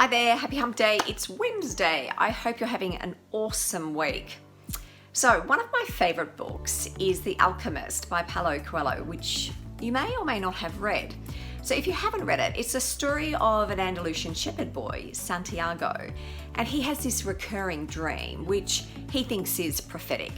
Hi there, happy hump day. It's Wednesday. I hope you're having an awesome week. So, one of my favorite books is The Alchemist by Paulo Coelho, which you may or may not have read. So if you haven't read it, it's a story of an Andalusian shepherd boy, Santiago, and he has this recurring dream, which he thinks is prophetic.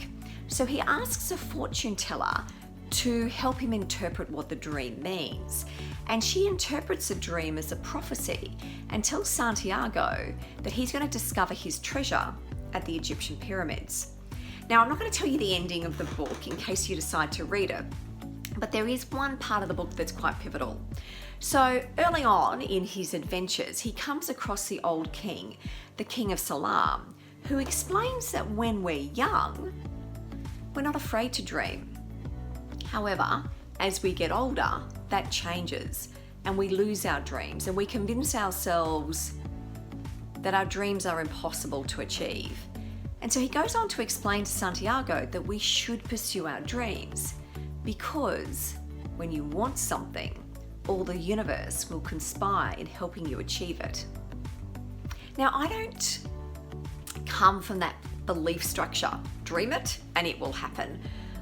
So he asks a fortune teller to help him interpret what the dream means. And she interprets the dream as a prophecy and tells Santiago that he's going to discover his treasure at the Egyptian pyramids. Now, I'm not going to tell you the ending of the book in case you decide to read it, but there is one part of the book that's quite pivotal. So early on in his adventures, he comes across the old king, the King of Salam, who explains that when we're young, we're not afraid to dream. However, as we get older, that changes and we lose our dreams and we convince ourselves that our dreams are impossible to achieve. And so he goes on to explain to Santiago that we should pursue our dreams because when you want something, all the universe will conspire in helping you achieve it. Now, I don't come from that belief structure, dream it and it will happen.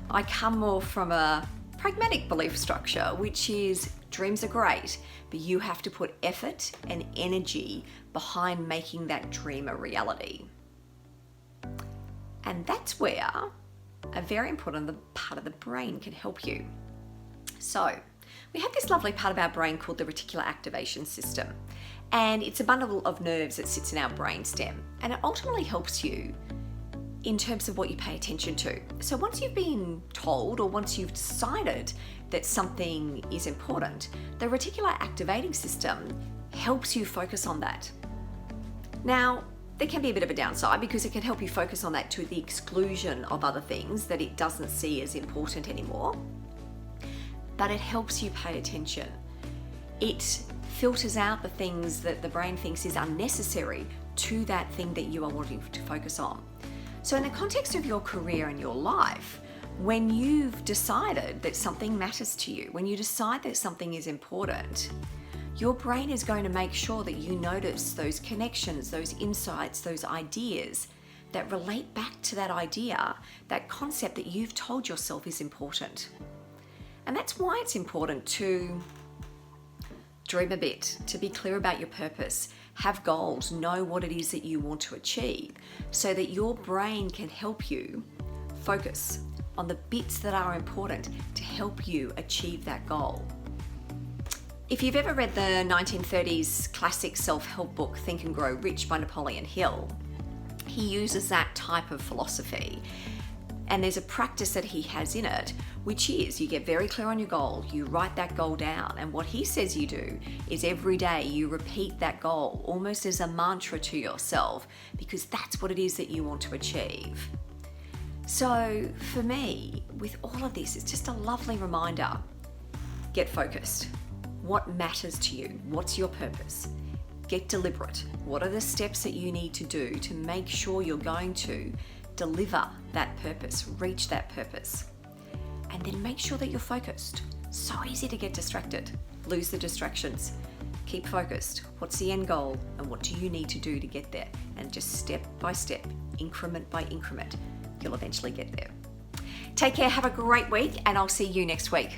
I come more from a pragmatic belief structure, which is dreams are great, but you have to put effort and energy behind making that dream a reality. And that's where a very important part of the brain can help you. So we have this lovely part of our brain called the reticular activation system, and it's a bundle of nerves that sits in our brainstem, and it ultimately helps you in terms of what you pay attention to. So once you've been told or once you've decided that something is important, the reticular activating system helps you focus on that. Now, there can be a bit of a downside because it can help you focus on that to the exclusion of other things that it doesn't see as important anymore. But it helps you pay attention. It filters out the things that the brain thinks is unnecessary to that thing that you are wanting to focus on. So in the context of your career and your life, when you've decided that something matters to you, when you decide that something is important, your brain is going to make sure that you notice those connections, those insights, those ideas that relate back to that idea, that concept that you've told yourself is important. And that's why it's important to dream a bit, to be clear about your purpose, have goals, know what it is that you want to achieve, so that your brain can help you focus on the bits that are important to help you achieve that goal. If you've ever read the 1930s classic self-help book, Think and Grow Rich by Napoleon Hill, he uses that type of philosophy. And there's a practice that he has in it, which is you get very clear on your goal, you write that goal down, and what he says you do is every day you repeat that goal almost as a mantra to yourself, because that's what it is that you want to achieve. So for me, with all of this, it's just a lovely reminder. Get focused. What matters to you? What's your purpose? Get deliberate. What are the steps that you need to do to make sure you're going to deliver that purpose, reach that purpose? And then make sure that you're focused. So easy to get distracted. Lose the distractions. Keep focused. What's the end goal and what do you need to do to get there? And just step by step, increment by increment, you'll eventually get there. Take care, have a great week, and I'll see you next week.